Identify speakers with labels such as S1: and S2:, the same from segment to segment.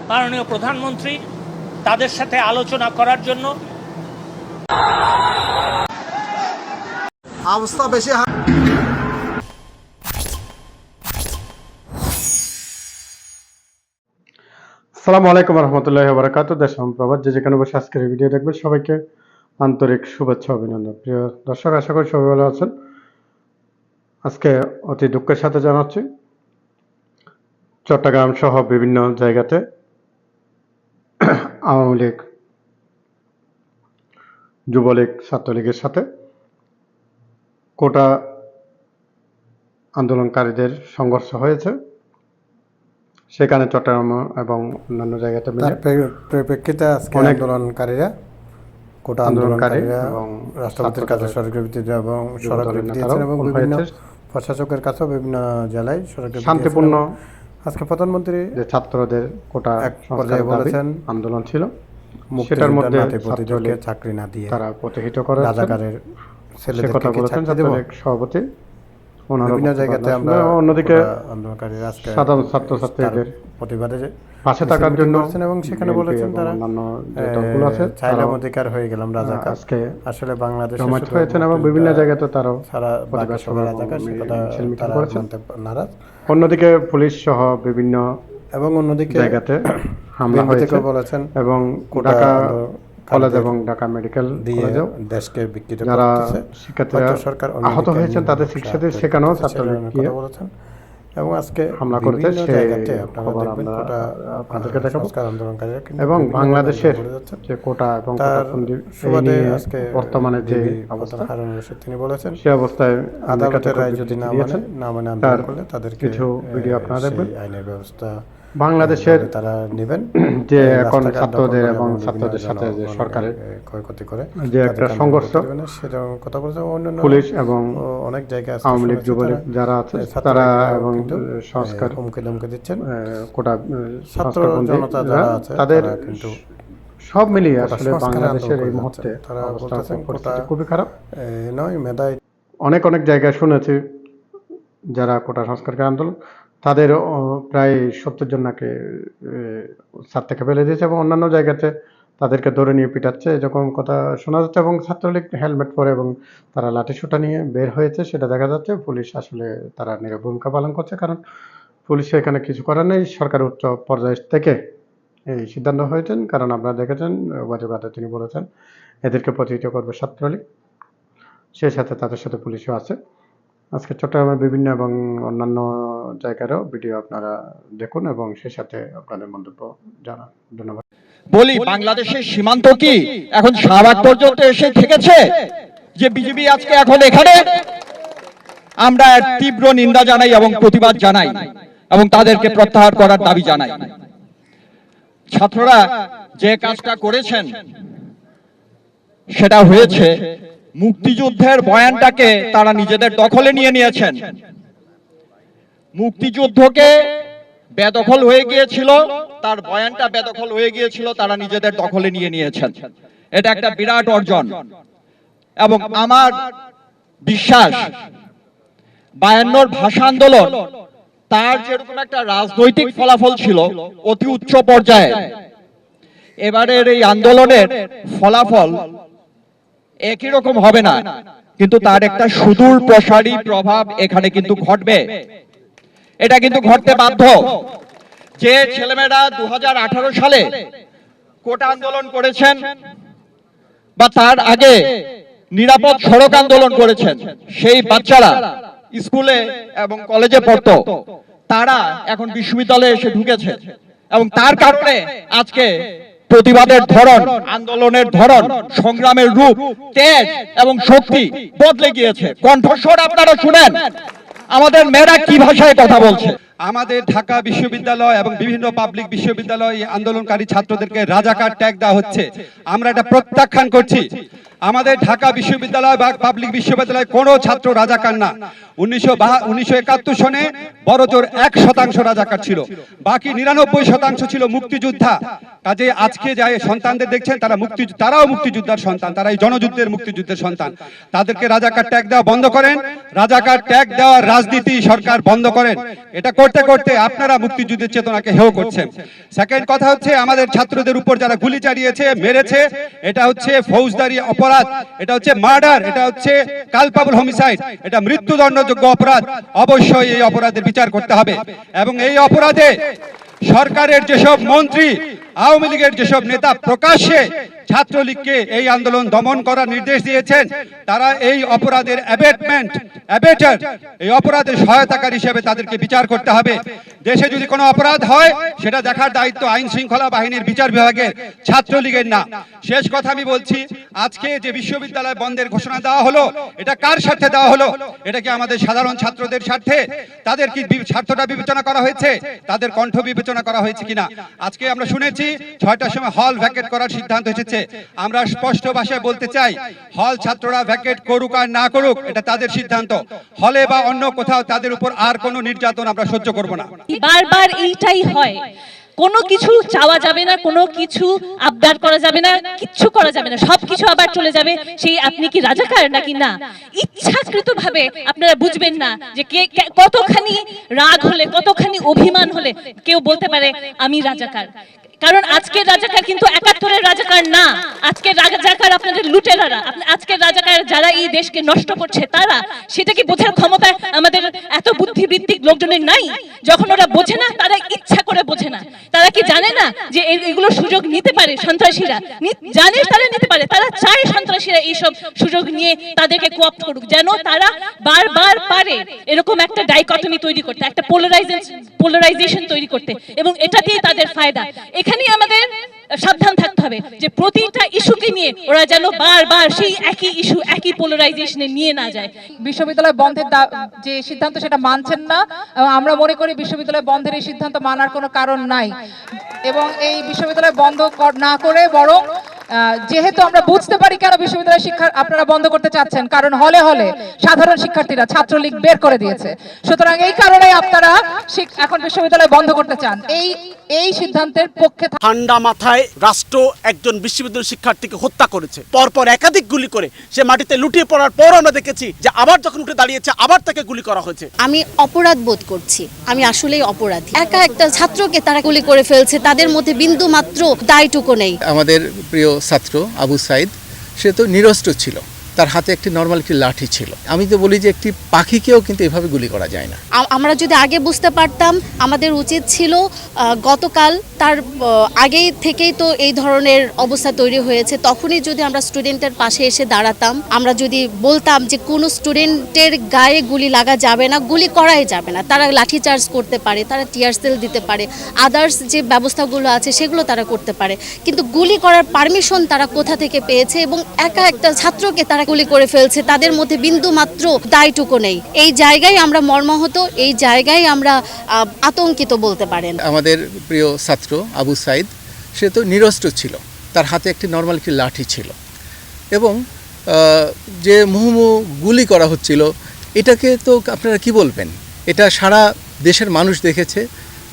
S1: মাননীয় প্রধানমন্ত্রী তাদের সাথে আলোচনা করার জন্য।
S2: অবস্থা বেশি
S3: আসসালামু আলাইকুম রহমতুল্লাহি ওয়া বারাকাতুহু। দেশ এবং প্রবাস যে যেখানে বসে আজকের এই ভিডিও দেখবেন সবাইকে আন্তরিক শুভেচ্ছা অভিনন্দন। প্রিয় দর্শক, আশা করি সবাই ভালো আছেন। আজকে অতি দুঃখের সাথে জানাচ্ছি চট্টগ্রাম সহ বিভিন্ন জায়গাতে আওয়ামী লীগ, যুবলীগ, ছাত্রলীগের সাথে কোটা আন্দোলনকারীদের সংঘর্ষ হয়েছে। সেখানে চট্টগ্রাম এবং অন্যান্য জায়গাতে
S2: পরিপ্রেক্ষিতে আজকে আন্দোলনকারীরা কোটা আন্দোলনকারীরা এবং রাষ্ট্রপতির কাছে সরকারবিরোধী এবং সরকারবিরোধী এবং বিভিন্ন প্রশাসকের কাছে বিভিন্ন জেলায় সরকার
S3: শান্তিপূর্ণ
S2: আজকে প্রধানমন্ত্রী
S3: যে ছাত্রদের কোটা
S2: এক পর্যায়ে বলেছেন
S3: আন্দোলন ছিল,
S2: সেটার মধ্যে প্রতিযোগীকে চাকরি না দিয়ে
S3: তারা প্রতিহিত করে
S2: রাজাকারের ছেলেদের
S3: কথা বলেছেন ছাত্রলীগ সভাপতি।
S2: বিভিন্ন জায়গাতে আমরা
S3: অন্যদিকে
S2: আন্দোলনকারীরা আজকে
S3: সাধারণ ছাত্রছাত্রীদের
S2: প্রতিবাদে
S3: পাশে থাকার জন্য
S2: এবং সেখানে বলেছেন তারা চাইলাম অধিকার হয়ে গেলাম রাজাকার।
S3: আজকে
S2: আসলে বাংলাদেশ
S3: জমায়েত হয়েছেন এবং বিভিন্ন জায়গাতে তারাও
S2: সারা রাজাকার সেটা করেছেন নারাজ।
S3: অন্যদিকে পুলিশ সহ বিভিন্ন
S2: এবং অন্যদিকে
S3: জায়গাতে হামলা হয়েছে
S2: বলেছেন
S3: এবং ঢাকা কলেজ এবং ঢাকা মেডিকেল কলেজেও
S2: দেশকে বিকৃত
S3: যারা শিক্ষার্থীরা সরকার আহত হয়েছেন তাদের চিকিৎসাদের সেখানেও ছাত্রলীগ
S2: বলেছেন এবং আজকে
S3: হামলা করেছে
S2: খবর আমরা
S3: আপনাদেরকে দেখাবো।
S2: আন্দোলনকারীরা
S3: এবং বাংলাদেশের যে কোটা এবং আজকে বর্তমানে যে অবস্থা
S2: তিনি বলেছেন
S3: সেই অবস্থায়
S2: আদালতের রায় যদি না মানে আন্দোলন করলে তাদের
S3: কিছু ভিডিও আপনারা দেখবেন।
S2: আইনের ব্যবস্থা
S3: বাংলাদেশের
S2: তারা নেবেন
S3: যে এখন ছাত্রদের এবং ছাত্রদের সাথে যে সরকারের
S2: ক্ষয়ক্ষতি করে
S3: যে একটা সংঘর্ষ,
S2: সেটা কথা বলছে অন্যান্য
S3: পুলিশ এবং
S2: অনেক জায়গায়
S3: আওয়ামী লীগ, যুবলীগ যারা আছে তারা এবং সংস্কার
S2: হুমকি দিচ্ছেন
S3: কোটা
S2: ছাত্র জনতা যারা আছে
S3: তাদের
S2: কিন্তু
S3: সব মিলিয়ে আসলে বাংলাদেশের এই মুহূর্তে
S2: তারা বলতেছেন
S3: পরিস্থিতি খুবই খারাপ
S2: নয় মেধায়
S3: অনেক জায়গায় শুনেছি যারা কোটা সংস্কারকারী আন্দোলন তাদের প্রায় 70 জন নাকি ছাদ থেকে ফেলে দিয়েছে এবং অন্যান্য জায়গাতে তাদেরকে ধরে নিয়ে পিটাচ্ছে, এরকম কথা শোনা যাচ্ছে। এবং ছাত্রলীগ হেলমেট পরে এবং তারা লাঠিসোঁটা নিয়ে বের হয়েছে, সেটা দেখা যাচ্ছে। পুলিশ আসলে তারা নীরব ভূমিকা পালন করছে, কারণ পুলিশে এখানে কিছু করার নেই। সরকার উচ্চ পর্যায় থেকে এই সিদ্ধান্ত হয়েছেন, কারণ আপনারা দেখেছেন ওয়াজিবাদে তিনি বলেছেন এদেরকে প্রতিহিত করবে ছাত্রলীগ, সেই সাথে তাদের সাথে পুলিশও আছে। আজকে চট্টগ্রামের বিভিন্ন এবং অন্যান্য জায়গারও ভিডিও আপনারা দেখুন এবং সেই সাথে আপনাদের মন্তব্য জানান। ধন্যবাদ।
S4: বলি, বাংলাদেশের সীমান্ত কি এখন শাহবাগ পর্যন্ত এসে থেকেছে যে বিজেপি আজকে এখন এখানে? আমরা তীব্র নিন্দা জানাই এবং প্রতিবাদ জানাই এবং তাদেরকে প্রত্যাহার করার দাবি জানাই। ছাত্ররা যে কাজটা করেছেন সেটা হয়েছে মুক্তিযুদ্ধের বয়ানটাকে তারা নিজেদের দখলে নিয়ে নিয়েছেন। মুক্তিযুদ্ধকে বেদখল হয়ে গিয়েছিল, তার বয়ানটা বেদখল হয়ে গিয়েছিল, তারা নিজেদের দখলে নিয়ে নিয়েছেন। এটা একটা বিরাট অর্জন এবং আমার বিশ্বাস 52 ভাষা আন্দোলন তার যেরকম একটা রাজনৈতিক ফলাফল ছিল অতি উচ্চ পর্যায়ে, এবারের এই আন্দোলনের ফলাফল একই রকম হবে না, কিন্তু তার একটা সুদূর প্রসারী প্রভাব এখানে কিন্তু ঘটবে। এটা কিন্তু ঘটতে বাধ্য। যে ছেলেমেয়েরা 2018 সালে কোটা আন্দোলন করেছেন বা তার আগে নিরাপদ সড়ক আন্দোলন করেছেন, সেই বাচ্চারা স্কুলে এবং কলেজে পড়তো, তারা এখন বিশ্ববিদ্যালয়ে এসে ঢুকেছে এবং তার কারণে আজকে প্রতিবাদের ধরন, আন্দোলনের ধরন, সংগ্রামের রূপ, তেজ এবং শক্তি বদলে গিয়েছে। কণ্ঠস্বর আপনারা শুনেন আমাদের মেয়েরা কি ভাষায় কথা বলছে।
S5: আমাদের ঢাকা বিশ্ববিদ্যালয় এবং বিভিন্ন পাবলিক বিশ্ববিদ্যালয় আন্দোলনকারী ছাত্রদেরকে রাজাকার ট্যাগ দেওয়া হচ্ছে। আমরা এটা প্রত্যাখ্যান করছি। আমাদের ঢাকা বিশ্ববিদ্যালয় বা পাবলিক বিশ্ববিদ্যালয় কোনো ছাত্র রাজাকার না। 1971 সনে বড়জোর 1% রাজাকার ছিল, বাকি 99% ছিল মুক্তিযোদ্ধা। কাজে আজকে যাই সন্তানদের দেখছেন তারাও মুক্তিযোদ্ধার সন্তান, তারা এই জনযুদ্ধের মুক্তিযুদ্ধের সন্তান। তাদেরকে রাজাকার ট্যাগ দেওয়া বন্ধ করেন, রাজাকার ট্যাগ দেওয়ার রাজনীতি সরকার বন্ধ করেন। এটা করতে করতে আপনারা মুক্তিযুদ্ধের চেতনাকে হেয় করছেন। সেকেন্ড কথা হচ্ছে, আমাদের ছাত্রদের উপর যারা গুলি চালিয়েছে, মেরেছে, এটা হচ্ছে ফৌজদারি অপরাধ, এটা হচ্ছে মার্ডার, এটা হচ্ছে কালপাবল হোমিসাইড, এটা মৃত্যুদণ্ডযোগ্য অপরাধ। অবশ্যই এই অপরাধের বিচার করতে হবে এবং এই অপরাধে সরকারের যেসব মন্ত্রী, আওয়ামী লীগের যেসব নেতা প্রকাশ্যে ছাত্রলীগকে এই আন্দোলন দমন করার নির্দেশ দিয়েছেন, তারা এই অপরাধের অ্যাবেটার, এই অপরাধের সহায়তাকারী হিসেবে তাদেরকে বিচার করতে হবে। দেশে যদি কোনো অপরাধ হয় সেটা দেখার দায়িত্ব আইন শৃঙ্খলা বাহিনীর, বিচার বিভাগের, ছাত্রলীগের না। শেষ কথা আমি বলছি, আজকে যে বিশ্ববিদ্যালয় বন্ধের ঘোষণা দেওয়া হলো, এটা কার স্বার্থে দেওয়া হলো? এটা কি আমাদের সাধারণ ছাত্রদের স্বার্থে? তাদের কি স্বার্থটা বিবেচনা করা হয়েছে? তাদের কণ্ঠ বিবেচনা করা হয়েছে কিনা? আজকে আমরা শুনেছি 6টার সময় হল ভ্যাকেট করার সিদ্ধান্ত এসেছে। আমরা স্পষ্ট ভাষায় বলতে চাই, হল ছাত্ররা ভ্যাকেট করুক আর না করুক, এটা তাদের সিদ্ধান্ত। হলে বা অন্য কোথাও তাদের উপর আর কোনো নির্যাতন আমরা সহ্য করব না।
S6: বারবার এইটাই হয়, কোনো কিছু চাওয়া যাবে না, কোনো কিছু আবদার করা যাবে না, কিচ্ছু করা যাবে না, সবকিছু আবার চলে যাবে সেই আপনি কি রাজাকার নাকি না। ইচ্ছাকৃতভাবে আপনারা বুঝবেন না যে কতখানি রাগ হলে, কতখানি অভিমান হলে কেউ বলতে পারে আমি রাজাকার। কারণ আজকের রাজাকার কিন্তু 71-এর রাজাকার না, আজকের রাজাকার আপনাদের লুটেরারা, আজকের রাজাকার যারা এই দেশকে নষ্ট করছে তারা। সেটা কি বোঝার ক্ষমতা আমাদের এত বুদ্ধিবৃত্তিক লোকজনের নাই? যখন ওরা বোঝে না, তারা ইচ্ছা করে বোঝে না। তারা কি জানে না যে এগুলো সুযোগ নিতে পারে সন্ত্রাসীরা? জানে তারা নিতে পারে, তারা চায় সন্ত্রাসীরা এইসব সুযোগ নিয়ে তাদেরকে কোঅপ্ট করুক, যেন তারা বারবার পারে এরকম একটা ডাইকটমি তৈরি করতে, একটা পোলারাইজেশন তৈরি করতে, এবং এটা দিয়ে তাদের ফায়দা। এখানেই আমাদের সাবধান থাকতে হবে যে প্রতিটা ইস্যুকে নিয়ে ওরা যেন বারবার সেই একই ইস্যু, একই পোলারাইজেশনে নিয়ে না যায়।
S7: বিশ্ববিদ্যালয় বন্ধের যে সিদ্ধান্ত সেটা মানছেন না, আমরা মনে করি বিশ্ববিদ্যালয় বন্ধের এই সিদ্ধান্ত মানার কোনো কারণ নাই, এবং এই বিশ্ববিদ্যালয় বন্ধ না করে বরং যেহেতু আমরা বুঝতে পারি কেন বিশ্ববিদ্যালয় শিক্ষা আপনারা বন্ধ করতে চাচ্ছেন, কারণ হলে হলে সাধারণ শিক্ষার্থীরা ছাত্রলীগ বের করে দিয়েছে। সুতরাং এই কারণে আপনারা এখন বিশ্ববিদ্যালয় বন্ধ করতে চান। এই সিদ্ধান্তের পক্ষে
S8: ঠান্ডা মাথায় রাষ্ট্র একজন বিশ্ববিদ্যালয় শিক্ষার্থীকে হত্যা করেছে, পরপর একাধিক গুলি করে। সে মাটিতে লুটিয়ে পড়ার পর আমরা দেখেছি যে আবার যখন উঠে দাঁড়িয়েছে আবার তাকে গুলি করা হয়েছে।
S9: আমি অপরাধ বোধ করছি, আমি আসলেই অপরাধী। একা একটা ছাত্রকে তারা গুলি করে ফেলছে, তাদের মধ্যে বিন্দু মাত্র দায়টুকু নেই।
S10: আমাদের প্রিয় ছাত্র আবু সাইদ, সে তো নিরস্ত্র ছিল, তার হাতে একটি নর্মাল একটি লাঠি ছিল। আমি তো বলি যে একটি পাখিকেও কিন্তু এভাবে গুলি করা যায় না।
S9: আমরা যদি আগে বুঝতে পারতাম, আমাদের উচিত ছিল গতকাল তার আগেই থেকেই তো এই ধরনের অবস্থা তৈরি হয়েছে, তখনই যদি আমরা স্টুডেন্টের পাশে এসে দাঁড়াতাম, আমরা যদি বলতাম যে কোনো স্টুডেন্টের গায়ে গুলি লাগা যাবে না, গুলি করাই যাবে না, তারা লাঠি চার্জ করতে পারে, তারা টিয়ার সেল দিতে পারে, আদার্স যে ব্যবস্থাগুলো আছে সেগুলো তারা করতে পারে, কিন্তু গুলি করার পারমিশন তারা কোথা থেকে পেয়েছে? এবং একা একটা ছাত্রকে তারা গুলি করে ফেলছে, তাদের মধ্যে বিন্দু মাত্র দায়টুকু নেই। এই জায়গায় আমরা মর্মাহত, এই জায়গায় আমরা আতঙ্কিত বলতে পারেন।
S10: আমাদের প্রিয় ছাত্র আবু সাইদ, সে তো নিরস্ত্র ছিল, তার হাতে একটি নর্মাল একটি লাঠি ছিল, এবং যে মুহুর্মুহু গুলি করা হচ্ছিল, এটাকে তো আপনারা কি বলবেন? এটা সারা দেশের মানুষ দেখেছে,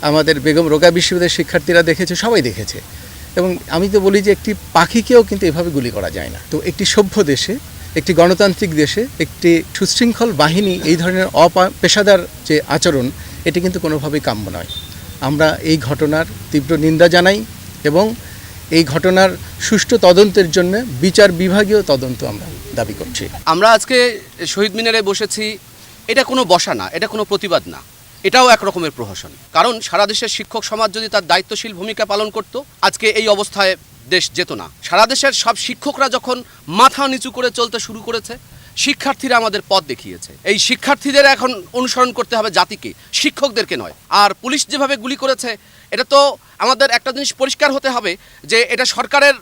S10: আমাদের বেগম রোকেয়া বিশ্ববিদ্যালয়ের শিক্ষার্থীরা দেখেছে, সবাই দেখেছে। এবং আমি তো বলি যে একটি পাখিকেও কিন্তু এভাবে গুলি করা যায় না। তো একটি সভ্য দেশে, একটি গণতান্ত্রিক দেশে একটি সুশৃঙ্খল বাহিনী এই ধরনের অপেশাদার যে আচরণ, এটি কিন্তু কোনোভাবেই কাম্য নয়। আমরা এই ঘটনার তীব্র নিন্দা জানাই এবং এই ঘটনার সুষ্ঠু তদন্তের জন্য বিচার বিভাগীয় তদন্ত আমরা দাবি করছি।
S11: আমরা আজকে শহীদ মিনারে বসেছি, এটা কোনো বসা না, এটা কোনো প্রতিবাদ না, এটাও এক রকমের প্রহসন। কারণ সারা দেশের শিক্ষক সমাজ যদি তার দায়িত্বশীল ভূমিকা পালন করত, আজকে এই অবস্থায় দেশ যেত না। সারা দেশের সব শিক্ষকরা যখন মাথা নিচু করে চলতে শুরু করেছে, শিক্ষার্থীরা আমাদের পথ দেখিয়েছে। এই শিক্ষার্থীদের এখন অনুসরণ করতে হবে জাতিকে, শিক্ষকদেরকে নয়। আর পুলিশ যেভাবে গুলি করেছে, এটা তো আমাদের একটা জিনিস পরিষ্কার হতে হবে যে এটা সরকারের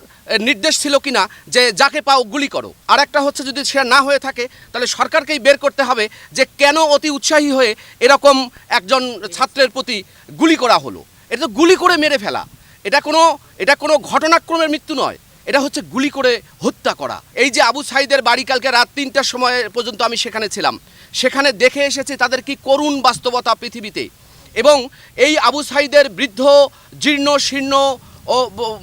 S11: নির্দেশ ছিল কিনা যে যাকে পাও গুলি করো। আর একটা হচ্ছে যদি সেটা না হয়ে থাকে, তাহলে সরকারকেই বের করতে হবে যে কেন অতি উৎসাহী হয়ে এরকম একজন ছাত্রের প্রতি গুলি করা হলো। এটা তো গুলি করে মেরে ফেলা, এটা কোনো ঘটনাক্রমের মৃত্যু নয়, এটা হচ্ছে গুলি করে হত্যা করা। এই যে আবু সাইদের বাড়ি কালকে রাত 3টার সময় পর্যন্ত আমি সেখানে ছিলাম, সেখানে দেখে এসেছি তাদের কি করুণ বাস্তবতা পৃথিবীতে। এবং এই আবু সাঈদের বৃদ্ধ জীর্ণ শীর্ণ ও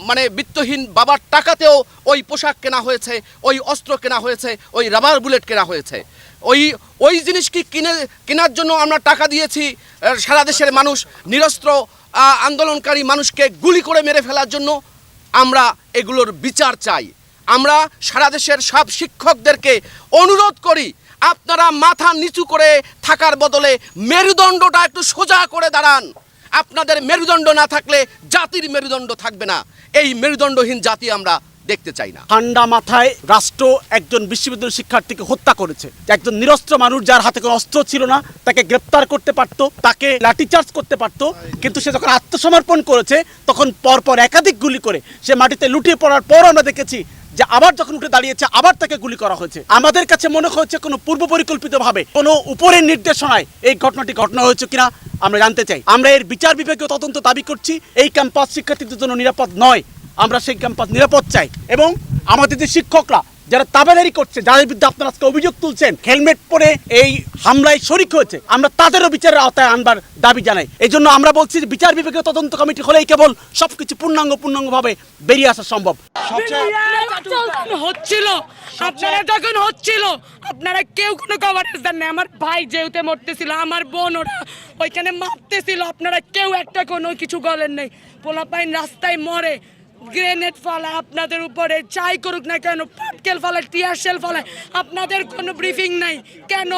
S11: মানে বিত্তহীন বাবার টাকাতেও ওই পোশাক কেনা হয়েছে, ওই অস্ত্র কেনা হয়েছে, ওই রাবার বুলেট কেনা হয়েছে। ওই জিনিস কি কেনার জন্য আমরা টাকা দিয়েছি সারা দেশের মানুষ নিরস্ত্র আন্দোলনকারী মানুষকে গুলি করে মেরে ফেলার জন্য? আমরা এগুলোর বিচার চাই। আমরা সারা দেশের সব শিক্ষকদেরকে অনুরোধ করি, আপনারা মাথা নিচু করে থাকার বদলে মেরুদণ্ডটা একটু সোজা করে দাঁড়ান। আপনাদের মেরুদণ্ড না থাকলে জাতির মেরুদণ্ড থাকবে না। এই মেরুদণ্ডহীন জাতি আমরা দেখতে চাই না।
S8: ঠান্ডা মাথায় রাষ্ট্র একজন বিশ্ববিদ্যালয় শিক্ষার্থীকে হত্যা করেছে। একজন নিরস্ত্র মানুষ যার হাতে কোনো অস্ত্র ছিল না তাকে গ্রেপ্তার করতে পারতো, তাকে লাঠিচার্জ করতে পারতো, কিন্তু সে যখন আত্মসমর্পণ করেছে তখন পরপর একাধিক গুলি করে সে মাটিতে লুটিয়ে পড়ার পর আমরা দেখেছি যে আবার যখন উঠে দাঁড়িয়েছে আবার তাকে গুলি করা হয়েছে। আমাদের কাছে মনে হচ্ছে কোনো পূর্ব পরিকল্পিতভাবে কোনো উপরের নির্দেশনায় এই ঘটনা হয়েছে কিনা আমরা জানতে চাই। আমরা এর বিচার বিভাগীয় তদন্ত দাবি করছি। এই ক্যাম্পাস শিক্ষার্থীদের জন্য নিরাপদ নয়, আমরা সেই ক্যাম্পাস নিরাপদ চাই। এবং আমাদের যে শিক্ষকরা যারা তাবেদারি করছে, যাদের বিরুদ্ধে আপনারা আজকে অভিযোগ তুলছেন, হেলমেট পরে এই হামলায় শরিক হয়েছে, আমরা তাদেরও বিচারের আওতায় আনবার দাবি জানাই। এই জন্য আমরা বলছি যে বিচার বিভাগীয় তদন্ত কমিটি হলেই কেবল সবকিছু পূর্ণাঙ্গভাবে বেরিয়ে আসা সম্ভব।
S12: আপনারা কেউ কোনো কভারেজ দেন না। আমার ভাই যেহেতু মরতেছিল, আমার বোন ওরা ওইখানে মারতেছিল, আপনারা কেউ একটা কোনো কিছু বলেন নাই। পোলাপাইন রাস্তায় মরে, গ্রেনেড ফালায় আপনাদের উপরে, চাই করুক না কেন, পাটকেল ফালায়, টিয়ার শেল ফালায়, আপনাদের কোনো ব্রিফিং নাই কেন?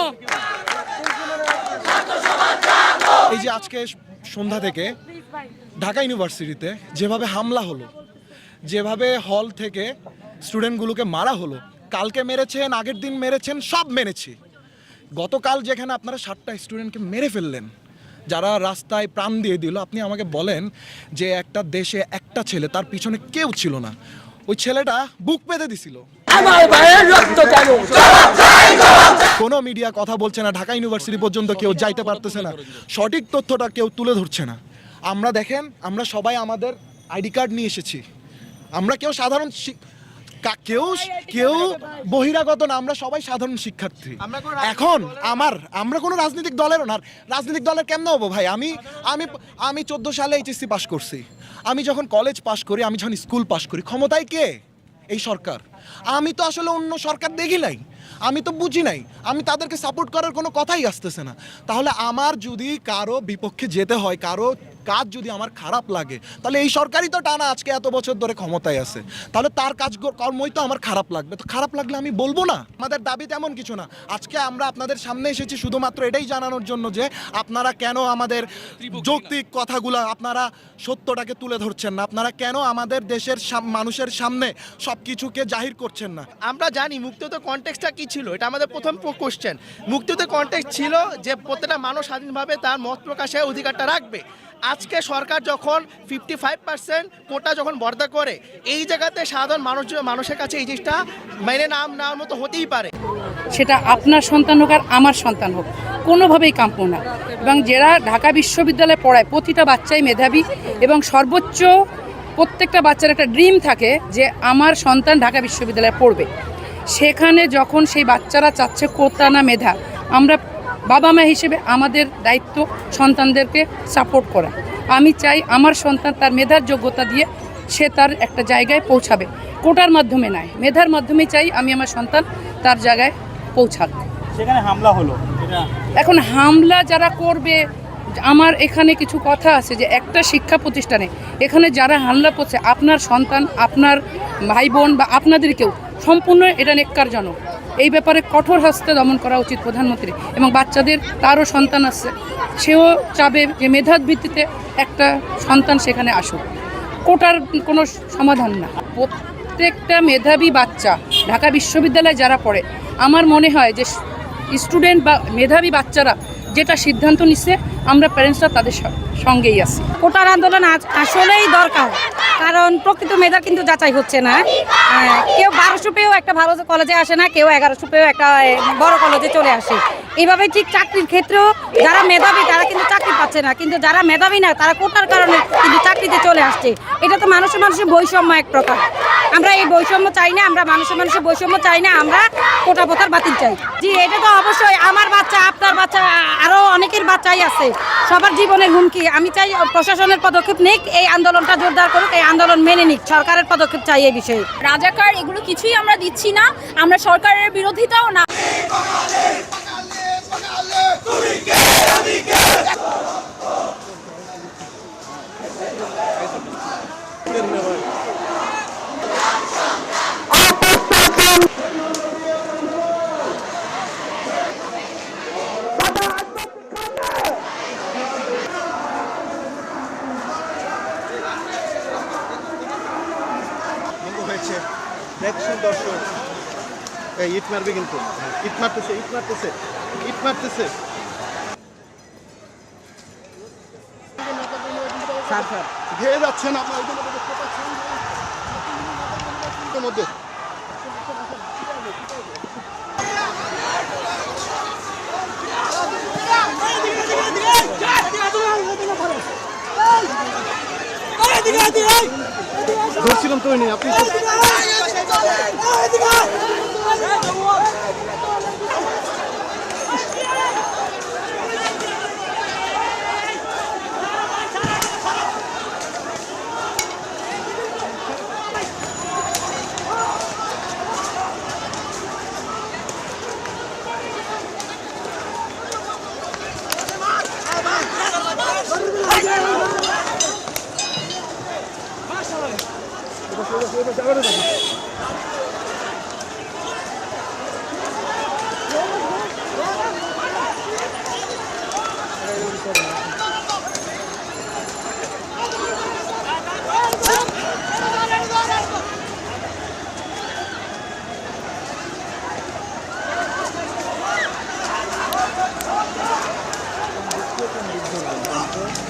S13: এই যে আজকে সন্ধ্যা থেকে ঢাকা ইউনিভার্সিটিতে যেভাবে হামলা হলো, যেভাবে হল থেকে স্টুডেন্টগুলোকে মারা হলো, কালকে মেরেছেন, আগের দিন মেরেছেন, সব মেরেছি। গতকাল যেখানে আপনারা 7টা স্টুডেন্টকে মেরে ফেললেন, যারা রাস্তায় প্রাণ দিয়ে দিল, আপনি আমাকে বলেন যে একটা দেশে একটা ছেলে, তার পিছনে কেউ ছিল না, ওই ছেলেটা বুক পেতে দিছিল। কোনো মিডিয়া কথা বলছে না, ঢাকা ইউনিভার্সিটি পর্যন্ত কেউ যাইতে পারতেছে না, সঠিক তথ্যটা কেউ তুলে ধরছে না। আমরা দেখেন, আমরা সবাই আমাদের আইডি কার্ড নিয়ে এসেছি। আমরা কেউ সাধারণ কেউ বহিরাগত না, আমরা সবাই সাধারণ শিক্ষার্থী। এখন আমরা কোনো রাজনৈতিক দলেরও না। রাজনৈতিক দলের কেমন হবো ভাই? আমি 14 সালে এইচএসসি পাস করছি। আমি যখন কলেজ পাস করি, আমি যখন স্কুল পাস করি, ক্ষমতায় কে? এই সরকার। আমি তো আসলে অন্য সরকার দেখি নাই, আমি তো বুঝি নাই, আমি তাদেরকে সাপোর্ট করার কোনো কথাই আসতেছে না। তাহলে আমার যদি কারো বিপক্ষে যেতে হয়, কারো কাজ যদি আমার খারাপ লাগে, তাহলে এই সরকারই তো টানা আজকে এত বছর ধরে ক্ষমতায় আছে, তাহলে তার কাজ কর্মই তো আমার খারাপ লাগবে। তো খারাপ লাগলে আমি বলবো না। আমাদের দাবি তেমন কিছু না। আজকে আমরা আপনাদের সামনে এসেছি শুধুমাত্র এটাই জানানোর জন্য যে আপনারা কেন আমাদের যৌক্তিক কথাগুলো, আপনারা সত্যটাকে তুলে ধরছেন না, আপনারা কেন আমাদের দেশের মানুষের সামনে সব কিছুকে জাহির করছেন না।
S14: আমরা জানি মুক্তিযুদ্ধের কনটেক্সটটা কি ছিল, এটা আমাদের প্রথম কোশ্চেন। মুক্তিযুদ্ধের কনটেক্সট ছিল যে প্রত্যেকটা মানুষ স্বাধীনভাবে তার মত প্রকাশের অধিকারটা রাখবে। আজকে সরকার যখন 55% কোটা যখন বর্ধা করে, এই জায়গাতে সাধারণ মানুষের কাছে এই জিনিসটা মেনে নেওয়ার মতো হতেই পারে।
S15: সেটা আপনার সন্তান হোক আর আমার সন্তান হোক, কোনোভাবেই কাম্য না। এবং যারা ঢাকা বিশ্ববিদ্যালয়ে পড়ায়, প্রতিটা বাচ্চাই মেধাবী এবং সর্বোচ্চ প্রত্যেকটা বাচ্চার একটা ড্রিম থাকে যে আমার সন্তান ঢাকা বিশ্ববিদ্যালয়ে পড়বে। সেখানে যখন সেই বাচ্চারা চাচ্ছে কোটা না মেধা, আমরা বাবা মা হিসেবে আমাদের দায়িত্ব সন্তানদেরকে সাপোর্ট করা। আমি চাই আমার সন্তান তার মেধার যোগ্যতা দিয়ে সে তার একটা জায়গায় পৌঁছাবে, কোটার মাধ্যমে নয়, মেধার মাধ্যমে চাই আমি আমার সন্তান তার জায়গায় পৌঁছাক।
S1: সেখানে হামলা হলো,
S15: এখন হামলা যারা করবে, আমার এখানে কিছু কথা আছে যে একটা শিক্ষা প্রতিষ্ঠানে এখানে যারা হামলা করছে, আপনার সন্তান, আপনার ভাই বোন বা আপনাদেরকেও সম্পূর্ণ এটা নেক্কারজনক। এই ব্যাপারে কঠোর হস্তে দমন করা উচিত প্রধানমন্ত্রী। এবং বাচ্চাদের, তারও সন্তান আছে, সেও চাবে যে মেধার ভিত্তিতে একটা সন্তান সেখানে আসুক। কোটার কোনো সমাধান না। প্রত্যেকটা মেধাবী বাচ্চা ঢাকা বিশ্ববিদ্যালয়ে যারা পড়ে, আমার মনে হয় যে স্টুডেন্ট বা মেধাবী বাচ্চারা যেটা সিদ্ধান্ত নিচ্ছে, আমরা প্যারেন্টসরা তাদের সঙ্গেই আছি।
S16: কোটার আন্দোলন আসলেই দরকার, কারণ প্রকৃত মেধা কিন্তু যাচাই হচ্ছে না। কেউ 1200 পেয়েও একটা ভালো কলেজে আসে না, কেউ 1100 পেয়েও একটা বড় কলেজে চলে আসে। এইভাবে ঠিক চাকরির ক্ষেত্রেও যারা মেধাবী তারা কিন্তু চাকরি পাচ্ছে না, কিন্তু যারা মেধাবী না তারা কোটার কারণে কিন্তু চাকরিতে চলে আসছে। এটা তো মানুষের বৈষম্য এক প্রকার। আমরা এই বৈষম্য চাই না, আমরা মানুষের বৈষম্য চাই না, আমরা কোটা প্রথার বাতিল চাই। জি, এটা তো অবশ্যই আমার বাচ্চা, আপনার বাচ্চা, আরো অনেকের বাচ্চাই আছে, সবার জীবনের হুমকি। আমি চাই প্রশাসনের পদক্ষেপ নিক, এই আন্দোলনটা জোরদার করুক, এই আন্দোলন মেনে নিক, সরকারের পদক্ষেপ চাই এই বিষয়ে।
S6: রাজাকার এগুলো কিছুই আমরা দিচ্ছি না, আমরা সরকারের বিরোধিতাও না।
S13: দেখছেন দর্শক, ইট মারবে কিন্তু, ইট মারতেছে, ইট মারতেছে, ইট মারতেছে। ঘেয়ে যাচ্ছেন আপনার মধ্যে। ধরছিলাম তো নেই আপনি।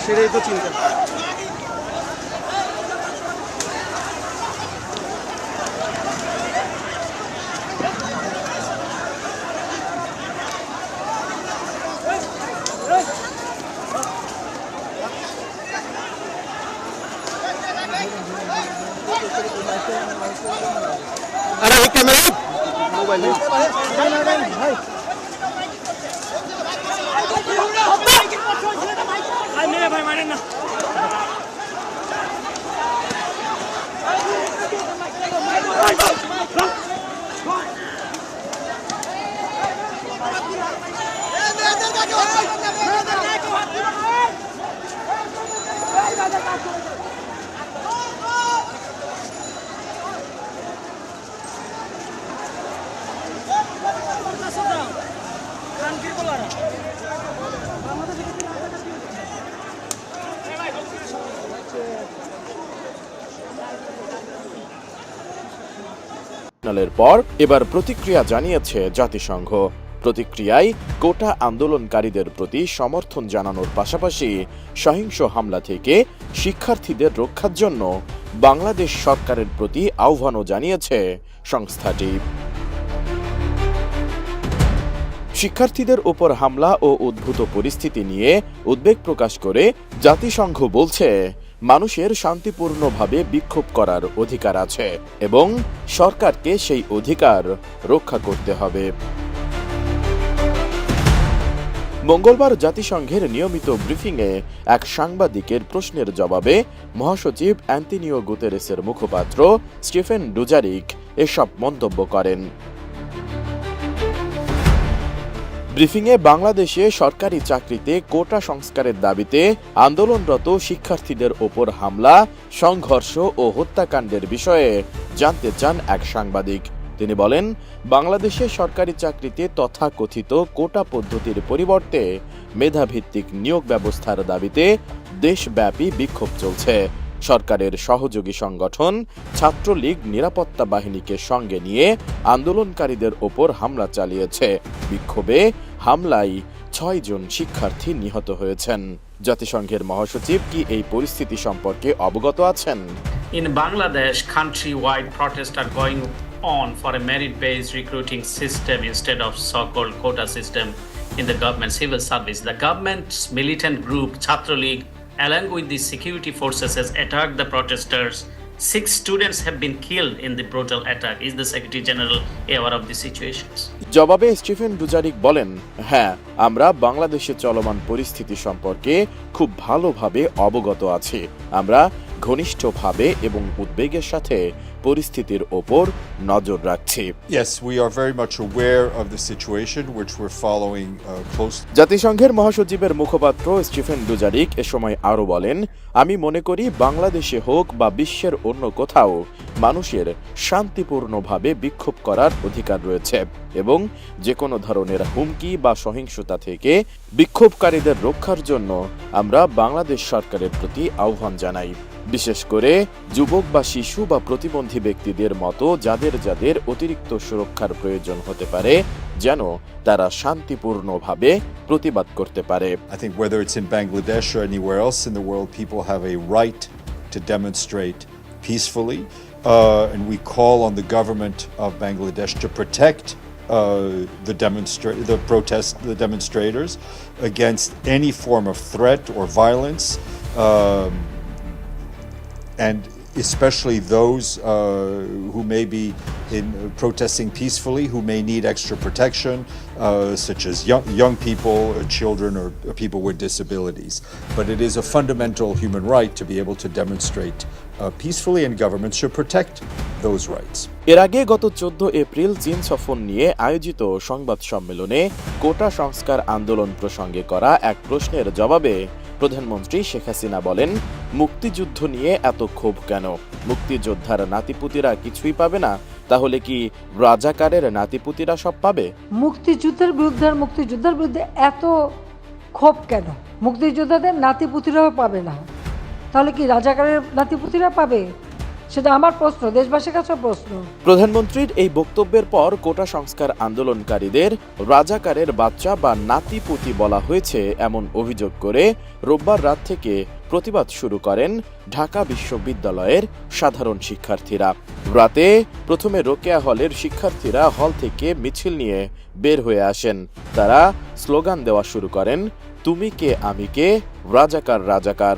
S13: সেটাই তো চিন্তা। আরে এই ক্যামেরা মোবাইল ভাই ভাই মারেন না।
S17: পর এবার প্রতিক্রিয়া জানিয়েছে জাতিসংঘ। প্রতিক্রিয়ায় কোটা আন্দোলনকারীদের প্রতি সমর্থন জানানোর পাশাপাশি সহিংস হামলা থেকে শিক্ষার্থীদের রক্ষার জন্য বাংলাদেশ সরকারের প্রতি আহ্বানও জানিয়েছে সংস্থাটি। শিক্ষার্থীদের উপর হামলা ও উদ্ভূত পরিস্থিতি নিয়ে উদ্বেগ প্রকাশ করে জাতিসংঘ বলছে, মানুষের শান্তিপূর্ণভাবে বিক্ষোভ করার অধিকার আছে এবং সরকারকে সেই অধিকার রক্ষা করতে হবে। মঙ্গলবার জাতিসংঘের নিয়মিত ব্রিফিংয়ে এক সাংবাদিকের প্রশ্নের জবাবে মহাসচিব অ্যান্টনিও গুতেরেসের মুখপাত্র স্টিফেন ডুজারিক এসব মন্তব্য করেন। ব্রিফিংয়ে বাংলাদেশে সরকারি চাকরিতে কোটা সংস্কারের দাবিতে আন্দোলনরত শিক্ষার্থীদের ওপর হামলা, সংঘর্ষ ও হত্যাকাণ্ডের বিষয়ে জানতে চান এক সাংবাদিক। তিনি বলেন, বাংলাদেশে সরকারি চাকরিতে তথাকথিত কোটা পদ্ধতির পরিবর্তে মেধাভিত্তিক নিয়োগ ব্যবস্থার দাবিতে দেশব্যাপী বিক্ষোভ চলছে। সরকারের সহযোগী সংগঠন ছাত্রলীগ নিরাপত্তা বাহিনীকে সঙ্গে নিয়ে আন্দোলনকারীদের ওপর হামলা চালিয়েছে। বিক্ষোভে হামলায় 6 জন শিক্ষার্থী নিহত হয়েছেন। জাতিসংঘের মহাসচিব কি এই পরিস্থিতি সম্পর্কে অবগত আছেন?
S1: In Bangladesh, country-wide protests are going on for a merit-based recruiting system instead of so-called quota system in the government civil service. The government's militant group Chhatra League, along with the security forces, has attacked the protesters, 6 students have been killed in the brutal attack. Is the Secretary General aware of the situations?
S17: জবাবে Stephen Dujarric বলেন, হ্যাঁ, আমরা বাংলাদেশে চলমান পরিস্থিতি সম্পর্কে খুব ভালোভাবে অবগত আছি। আমরা ঘনিষ্ঠভাবে এবং উদ্বেগের সাথে পরিস্থিতির ওপর নজর রাখছি।
S18: Yes, we are very much aware of the situation which we're following closely.
S17: জাতিসংঘের মহাসচিবের মুখপাত্র স্টিফেন ডুজারিক এ সময় আরও বলেন, আমি মনে করি বাংলাদেশে হোক বা বিশ্বের অন্য কোথাও মানুষের শান্তিপূর্ণভাবে বিক্ষোভ করার অধিকার রয়েছে এবং যে কোনো ধরনের হুমকি বা সহিংসতা থেকে বিক্ষোভকারীদের রক্ষার জন্য আমরা বাংলাদেশ সরকারের প্রতি আহ্বান জানাই। বিশেষ করে যুবক বা শিশু বা প্রতিবন্ধী ব্যক্তিদের মতো যাদের যাদের অতিরিক্ত সুরক্ষার প্রয়োজন হতে পারে যেন তারা শান্তিপূর্ণভাবে প্রতিবাদ করতে পারে।
S18: I think whether it's in Bangladesh or anywhere else in the world, people have a right to demonstrate peacefully, and we call on the government of Bangladesh to protect the demonstrators against any form of threat or violence, and especially those who may be protesting peacefully, who may need extra protection, such as young people, children, or people with disabilities. But it is a fundamental human right to be able to demonstrate peacefully, and governments should protect those rights.
S17: এর আগে গত 14 April চীন সফর নিয়ে আয়োজিত সংবাদ সম্মেলনে কোটা সংস্কার আন্দোলন প্রসঙ্গে করা এক প্রশ্নের জবাবে প্রধানমন্ত্রী শেখ হাসিনা বলেন, মুক্তিযুদ্ধ নিয়ে এত ক্ষোভ কেন? মুক্তিযোদ্ধার নাতিপুতিরা কিছুই পাবে না, তাহলে কি রাজাকারের নাতিপুতিরা সব পাবে?
S19: মুক্তিযুদ্ধের বিরুদ্ধে এত ক্ষোভ কেন? মুক্তিযোদ্ধাদের নাতিপুতিরাও পাবে না, তাহলে কি রাজাকারের নাতিপুতিরা পাবে? সেটা আমার প্রশ্ন, দেশবাসীর কাছে প্রশ্ন।
S17: প্রধানমন্ত্রীর এই বক্তব্যের পর কোটা সংস্কার আন্দোলনকারীদের রাজাকারের বাচ্চা বা নাতিপুতি বলা হয়েছে এমন অভিযোগ করে রোববার রাত থেকে প্রতিবাদ শুরু করেন ঢাকা বিশ্ববিদ্যালয়ের সাধারণ শিক্ষার্থীরা। রাতে প্রথমে রোকেয়া হলের শিক্ষার্থীরা হল থেকে মিছিল নিয়ে বের হয়ে আসেন। তারা স্লোগান দেওয়া শুরু করেন, তুমি কে আমি কে, রাজাকার রাজাকার।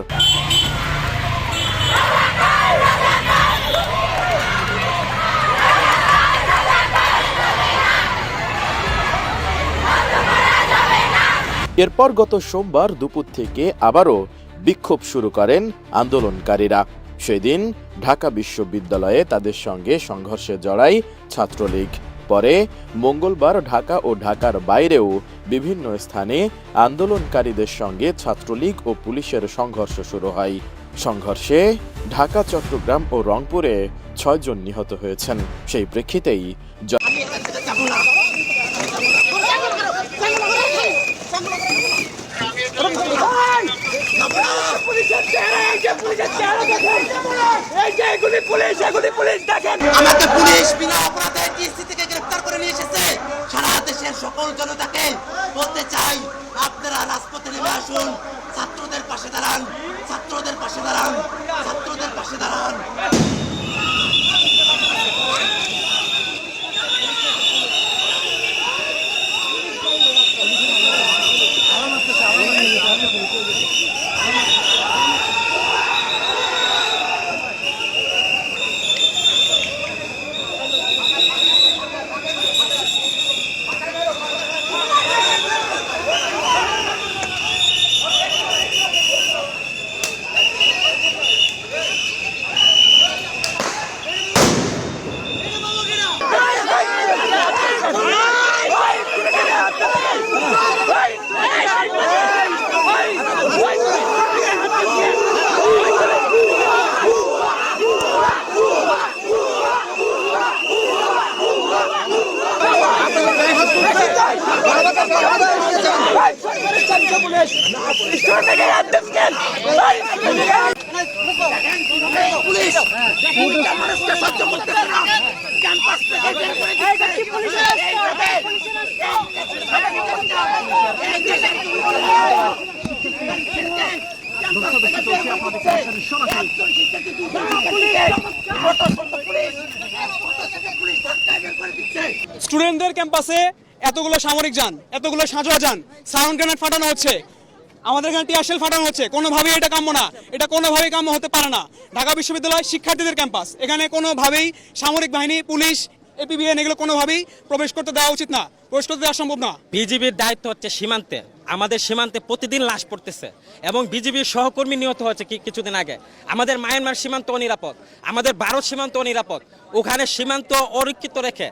S17: এরপর গত সোমবার দুপুর থেকে আবারও বিক্ষোভ শুরু করেন আন্দোলনকারীরা। সেদিন ঢাকা বিশ্ববিদ্যালয়ে তাদের সঙ্গে সংঘর্ষে জড়ায় ছাত্রলীগ। পরে মঙ্গলবার ঢাকা ও ঢাকার বাইরেও বিভিন্ন স্থানে আন্দোলনকারীদের সঙ্গে ছাত্রলীগ ও পুলিশের সংঘর্ষ শুরু হয়। সংঘর্ষে ঢাকা, চট্টগ্রাম ও রংপুরে 6 জন নিহত হয়েছেন। সেই প্রেক্ষিতেই
S20: আমাকে পুলিশ বিনা অপরাধে টিএসসি থেকে গ্রেফতার করে নিয়ে এসেছে। সারা দেশের সকল জনতাকে বলতে চাই, আপনারা রাজপথে নেমে আসুন, ছাত্রদের পাশে দাঁড়ান, ছাত্রদের পাশে দাঁড়ান, ছাত্রদের পাশে দাঁড়ান।
S8: স্টুডেন্টদের ক্যাম্পাসে এতগুলো সামরিক যান, এতগুলো সাঁজোয়া যান, সাউন্ড গ্রেনেড ফাটানো হচ্ছে।
S21: আমাদের এখানে টিয়ারশেল ফাটানো হচ্ছে, কোনোভাবেই এটা কাম্য না, এটা কোনোভাবেই কাম্য হতে পারে না। ঢাকা বিশ্ববিদ্যালয় শিক্ষার্থীদের ক্যাম্পাস, এখানে কোনোভাবেই সামরিক বাহিনী, পুলিশ, এপিবিএন এগুলো কোনোভাবেই প্রবেশ করতে দেওয়া উচিত না, প্রবেশ করতে দেওয়া সম্ভব না।
S22: বিজিবির দায়িত্ব হচ্ছে সীমান্তে, আমাদের সীমান্তে প্রতিদিন লাশ পড়তেছে এবং বিজিবির সহকর্মী নিহত হয়েছে কিছুদিন আগে। আমাদের মায়ানমার সীমান্ত অনিরাপদ, আমাদের ভারত সীমান্ত অনিরাপদ, ওখানে সীমান্ত অরক্ষিত রেখে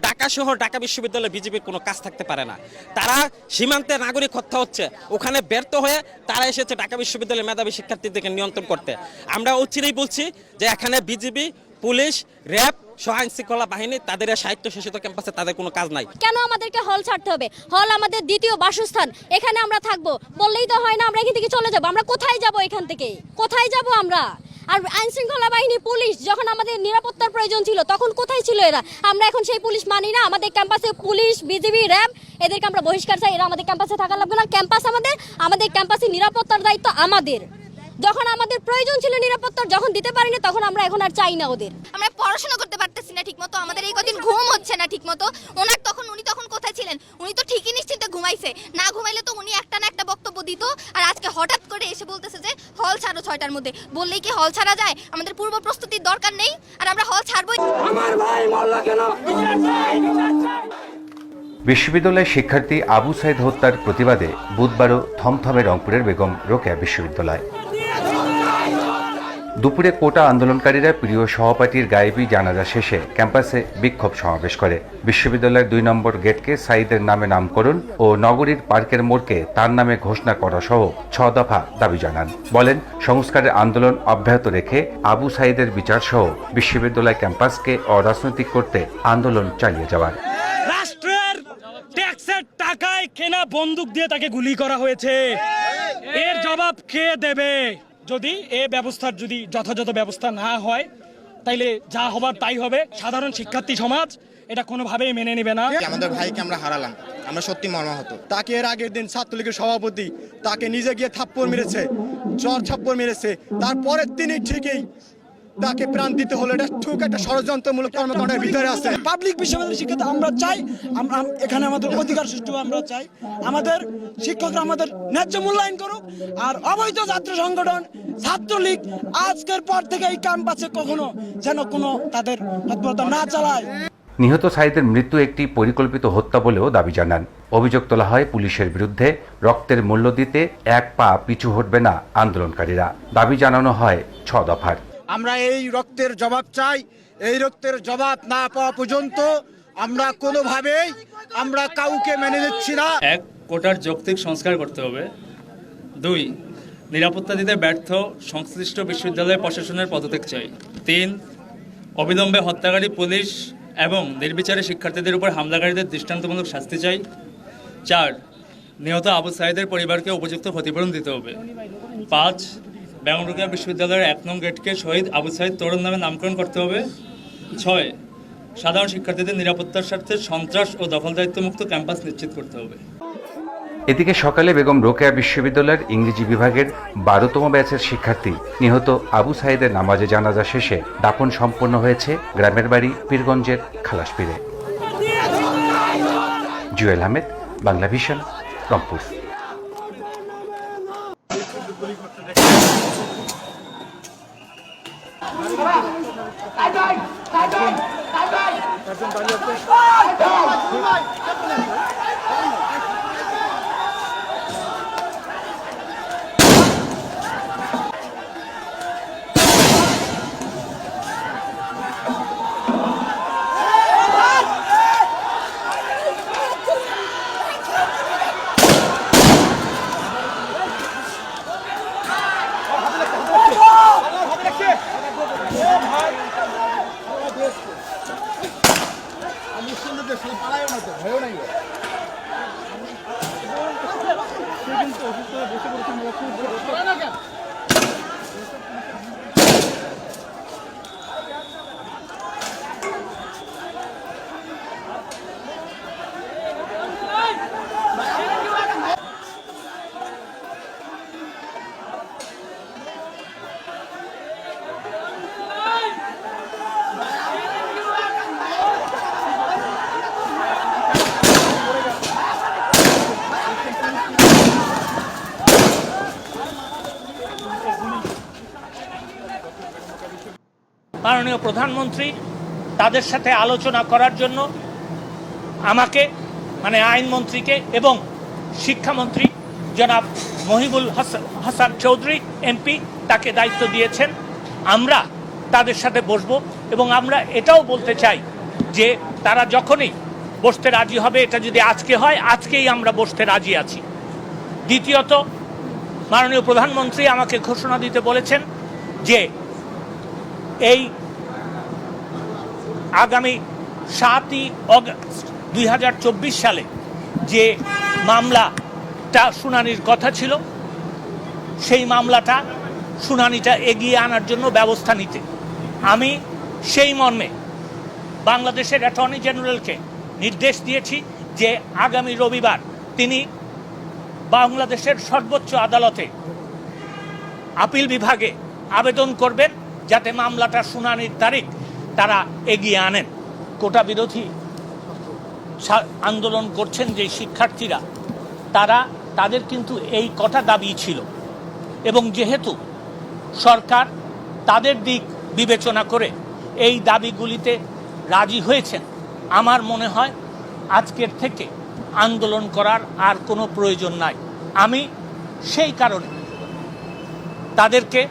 S22: ঢাকা শহর, ঢাকা বিশ্ববিদ্যালয়ে বিজিবির কোনো কাজ থাকতে পারে না। তারা সীমান্তে নাগরিক হত্যা হচ্ছে, ওখানে ব্যর্থ হয়ে তারা এসেছে ঢাকা বিশ্ববিদ্যালয়ের মেধাবী শিক্ষার্থীদেরকে নিয়ন্ত্রণ করতে। আমরা অচিরেই বলছি যে এখানে বিজিবি, পুলিশ, র্যাব সহ আইন শৃঙ্খলা বাহিনী তাদের স্বায়ত্তশাসিত ক্যাম্পাসে তাদের কোনো কাজ নাই।
S23: কেন আমাদেরকে হল ছাড়তে হবে? হল আমাদের দ্বিতীয় বাসস্থান, এখানে আমরা থাকবো বললেই তো হয় না। আমরা এখান থেকে চলে যাব, আমরা কোথায় যাব? এখান থেকে কোথায় যাব আমরা? আর আইন শৃঙ্খলা বাহিনী, পুলিশ যখন আমাদের নিরাপত্তার প্রয়োজন ছিল তখন কোথায় ছিল এরা? আমরা এখন সেই পুলিশ মানি না। আমাদের ক্যাম্পাসে পুলিশ, বিজিবি, র্যাব এদেরকে আমরা বহিষ্কার চাই। এরা আমাদের ক্যাম্পাসে থাকা লাগবে না। ক্যাম্পাস আমাদের ক্যাম্পাসে নিরাপত্তার দায়িত্ব আমাদের। যখন আমাদের প্রয়োজন ছিল নিরাপত্তার, যখন দিতে পারিনি তখন আমরা এখন আর চাই না ওদের।
S24: আমরা পড়াশোনা করতে পারতেছি না ঠিকমতো, আমাদের এই কদিন ঘুম হচ্ছে না ঠিকমতো। উনি তখন কোথায় ছিলেন? উনি তো ঠিকই নিশ্চিন্তে ঘুমাইছে, না ঘুমাইলে তো উনি একটা না একটা বক্তব্য দিত। আর আজকে হঠাৎ করে এসে বলতেছে যে হল ছাড়ো 6টার মধ্যে। বললেই কি হল ছাড়া যায়? আমাদের পূর্ব প্রস্তুতির দরকার নেই আর আমরা হল ছাড়বই।
S25: আমার ভাই মারলা কেন?
S26: বিশ্ববিদ্যালয়ের শিক্ষার্থী আবু সাইদ হত্যার প্রতিবাদে বুধবারও থমথমে রংপুরের বেগম রোকেয়া বিশ্ববিদ্যালয়। দুপুরে কোটা আন্দোলনকারীরা প্রিয় সহপাঠীর গায়েবী জানাজা শেষে ক্যাম্পাসে বিক্ষোভ সমাবেশ করে। বিশ্ববিদ্যালয়ের 2 নম্বর গেটকে সাইদের নামে নামকরণ ও নগরীর পার্কের মোড়কে তার নামে ঘোষণা করা সহ 6 দফা দাবি জানান। বলেন, সংস্কারের আন্দোলন অব্যাহত রেখে আবু সাইদের বিচার সহ বিশ্ববিদ্যালয় ক্যাম্পাসকে অরাজনৈতিক করতে আন্দোলন চালিয়ে যাওয়ার।
S22: রাষ্ট্রের ট্যাক্সের টাকায় কেনা বন্দুক দিয়ে তাকে গুলি করা হয়েছে, এর জবাব কে দেবে? যদি এ ব্যবস্থার যদি যথাযথ ব্যবস্থা না হয় তাইলে যা হবার তাই হবে। সাধারণ শিক্ষার্থী সমাজ এটা কোনোভাবেই মেনে নেবে না।
S27: আমাদের ভাইকে আমরা হারালাম, আমরা সত্যি মর্মাহত। তাকে এর আগের দিন ছাত্রলীগের সভাপতি তাকে নিজে গিয়ে থাপ্পড় মেরেছে, চর থাপ্পড় মেরেছে, তারপরে তিনি ঠিকই তাকে প্রাণ দিতে হলো। এটা ঠিক একটা ষড়যন্ত্রমূলক কর্মকাণ্ডের ভিতরে আছে।
S22: পাবলিক বিশ্ববিদ্যালয়ের শিক্ষার্থী আমরা চাই, আমরা এখানে আমাদের অধিকার সৃষ্টি আমরা চাই, আমাদের শিক্ষকরা আমাদের ন্যায্য মূল্যায়ন করুক। আর অবৈধ ছাত্র সংগঠন ছাত্রলীগ আজকের পর থেকে এই ক্যাম্পাসে কখনো যেন কোনো তাদের তৎপরতা না চালায়।
S26: নিহত সাইদের মৃত্যু একটি পরিকল্পিত হত্যা বলেও দাবি জানান। অভিযোগ তোলা হয় পুলিশের বিরুদ্ধে রক্তের মূল্য দিতে এক পা পিছু হটবে না আন্দোলনকারীরা। দাবি জানানো হয় 6 দফার।
S27: আমরা এই রক্তের জবাব চাই। এই রক্তের জবাব না পাওয়া পর্যন্ত আমরা কোনোভাবেই আমরা কাউকে মেনে নিচ্ছি না।
S22: 1. কোটার যৌক্তিক সংস্কার করতে হবে। 2. নিরাপত্তা দিতে ব্যর্থ সংশ্লিষ্ট বিশ্ববিদ্যালয় প্রশাসনের পদত্যাগ চাই। 3. অবিলম্বে হত্যাকারী পুলিশ এবং নির্বিচারে শিক্ষার্থীদের উপর হামলাকারীদের দৃষ্টান্তমূলক শাস্তি চাই। 4. নিহত আবু সাইদের পরিবারকে উপযুক্ত ক্ষতিপূরণ দিতে হবে। 5. বেগম রোকেয়া বিশ্ববিদ্যালয়ের 1 নং গেটকে শহীদ আবু সাইদ তরুণ নামে নামকরণ করতে হবে। 6. সাধারণ শিক্ষার্থীদের নিরাপত্তার স্বার্থে সন্ত্রাস ও দখলদারিত্ব মুক্ত ক্যাম্পাস নিশ্চিত করতে হবে।
S26: এদিকে সকালে বেগম রোকেয়া বিশ্ববিদ্যালয়ের ইংরেজি বিভাগের 12তম ব্যাচের শিক্ষার্থী নিহত আবু সাইদের নামাজে জানাজা শেষে দাফন সম্পন্ন হয়েছে গ্রামের বাড়ি পীরগঞ্জের খালাসপীরে। জুয়েল আহমেদ, বাংলা ভিশন, রংপুর।
S2: মাননীয় প্রধানমন্ত্রী তাদের সাথে আলোচনা করার জন্য আমাকে মানে আইনমন্ত্রীকে এবং শিক্ষামন্ত্রী জনাব মহিবুল হাসান চৌধুরী এমপি তাকে দায়িত্ব দিয়েছেন। আমরা তাদের সাথে বসবো এবং আমরা এটাও বলতে চাই যে তারা যখনই বসতে রাজি হবে, এটা যদি আজকে হয় আজকেই আমরা বসতে রাজি আছি। দ্বিতীয়ত, মাননীয় প্রধানমন্ত্রী আমাকে ঘোষণা দিতে বলেছেন যে এই আগামী 7ই অগস্ট 2024 সালে যে মামলাটা শুনানির কথা ছিল সেই মামলাটা শুনানিটা এগিয়ে আনার জন্য ব্যবস্থা নিতে আমি সেই মর্মে বাংলাদেশের অ্যাটর্নি জেনারেলকে নির্দেশ দিয়েছি যে আগামী রবিবার তিনি বাংলাদেশের সর্বোচ্চ আদালতে আপিল বিভাগে আবেদন করবেন যাতে মামলাটা শুনানির তারিখ তারা এগিয়ে আনেন। কোটা বিরোধী আন্দোলন করছেন যে শিক্ষার্থীরা তাদের কিন্তু এই কটা দাবি ছিল এবং যেহেতু সরকার তাদের দিক বিবেচনা করে এই দাবিগুলিতে রাজি হয়েছেন, আমার মনে হয় আজকের থেকে আন্দোলন করার আর কোনো প্রয়োজন নাই। আমি সেই কারণে তাদেরকে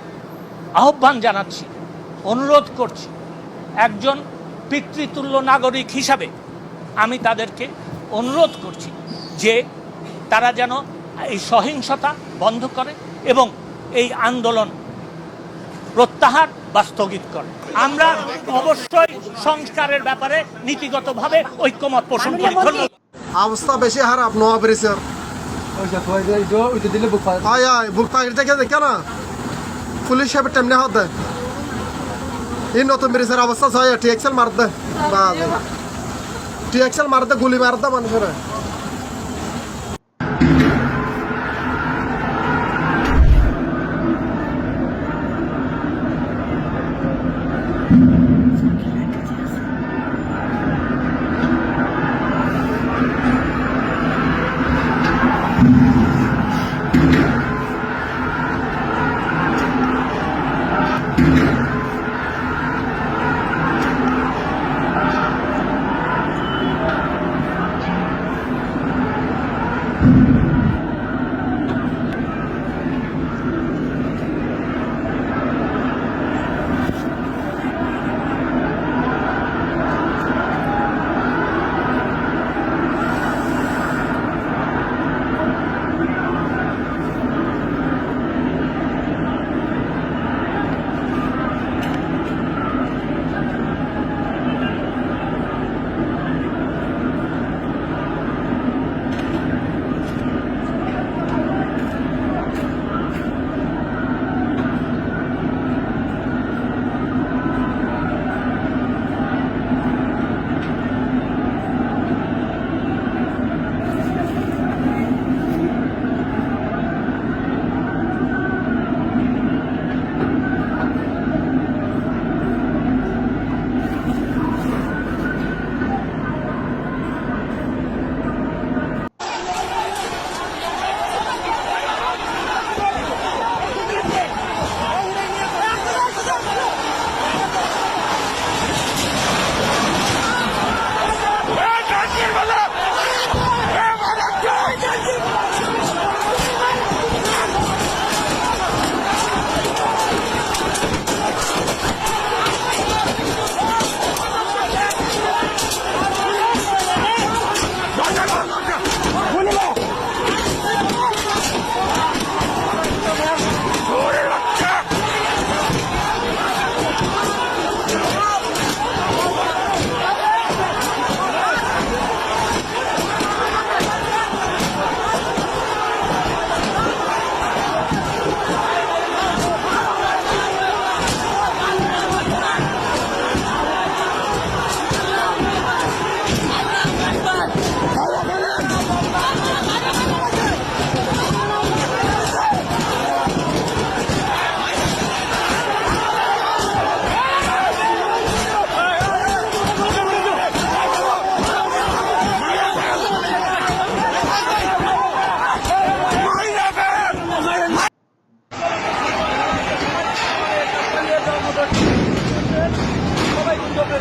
S2: আহ্বান জানাচ্ছি, অনুরোধ করছি, একজন পিতৃতুল্য নাগরিক হিসাবে আমি তাদেরকে অনুরোধ করছি যে তারা যেন এই সহিংসতা বন্ধ করে এবং এই আন্দোলন প্রত্যাহার বা স্থগিত করে। আমরা অবশ্যই সংস্কারের ব্যাপারে নীতিগতভাবে ঐক্যমত পোষণ করি। ধন্যবাদ।
S27: অবস্থা বেশি খারাপ নোয়া ব্রিজের বুক পাখির দেখে দেখে না পুলিশ সাহেব টেমনে হাত দেয়। এই নতুন ব্রিজের অবস্থা ছয় টিএক্সেল মার দেয়, টিএক্সেল মার দেয়, গুলি মার দেয় মানুষের।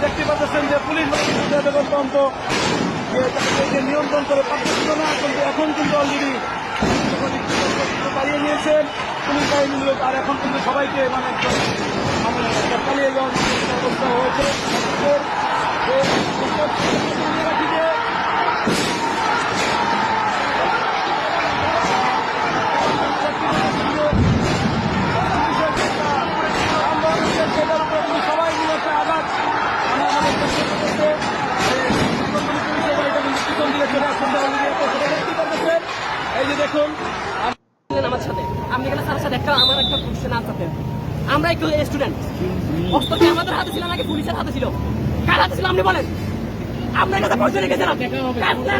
S8: দেখতে পাচ্ছেন যে পুলিশ তদন্ত যে নিয়ন্ত্রণ করে পারছিল না, কিন্তু এখন কিন্তু অলরেডি পালিয়ে নিয়েছেন পুলিশ বাহিনীর লোক, আর এখন কিন্তু সবাইকে মানে পালিয়ে যাওয়ার অবস্থা হয়েছে। সবাই মিলে একটা আঘাত এই যে দেখুন
S3: আমার সাথে আপনি এখানে স্যারের সাথে আমার একটা কোশ্চেন আনসার দেন। আমরা একটু স্টুডেন্ট, অস্ত্র কি আমাদের হাতে ছিল নাকি পুলিশের হাতে ছিল? কার হাতে ছিল আপনি বলেন? আপনার কাছে পয়সা রেখেছেন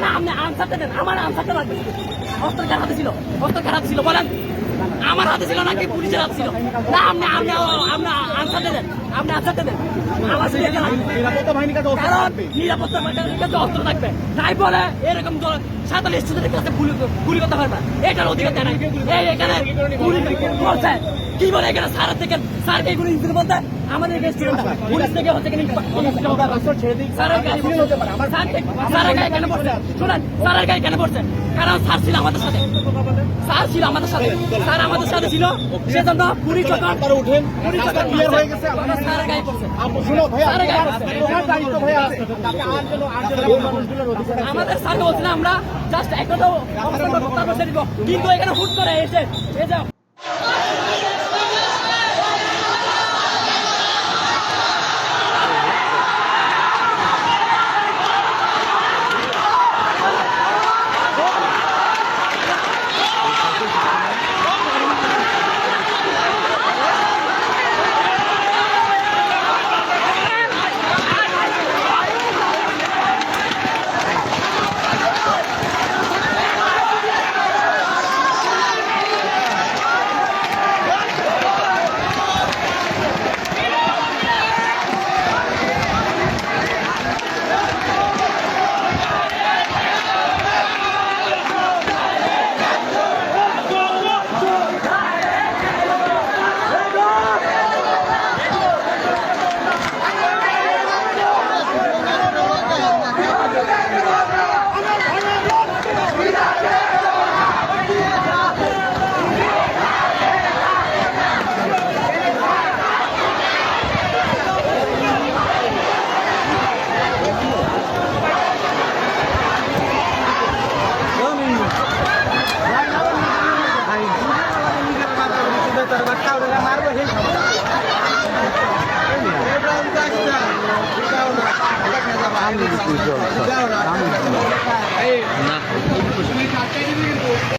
S3: না, আপনি আনসারটা দেন, আমার আনসারটা লাগবে। অস্ত্র কার হাতে ছিল? অস্ত্র কার হাতে ছিল বলেন? আমার হাতে ছিল নাকি পুলিশের হাতে ছিল? না, আপনি আনসারটা দেন, আপনি আনসারটা দেন। আমার
S8: নিরাপত্তা বাহিনীর কাছে
S3: নিরাপত্তা বাহিনীর কাছে অস্ত্র থাকবে, তাই বলে এরকম 47 স্টুডেন্টের কাছে গুলি করতে পারবে, এটার অধিকার দেয় না। এখানে গুলি করছে কি বলে? এখানে স্যারের থেকে স্যারকে গুলি দিতে বলতে আমাদের স্টুডেন্ট পুলিশ থেকে হচ্ছে স্যারের গায়ে কেন পড়ছে? শোনেন, স্যারের গায়ে কেন পড়ছে? কারণ স্যার ছিল আমাদের সাথে, স্যার ছিল আমাদের সাথে, স্যার আমাদের সাথে ছিল, সেজন্য পুলিশ যখন
S8: উঠেন
S3: পুলিশ যখন
S8: ক্লিয়ার হয়ে গেছে
S3: স্যারের গায়ে পড়ছে। আমাদের স্যার বলছিলাম আমরা জাস্ট একটা তো কিন্তু এখানে হুট করে এসে
S4: না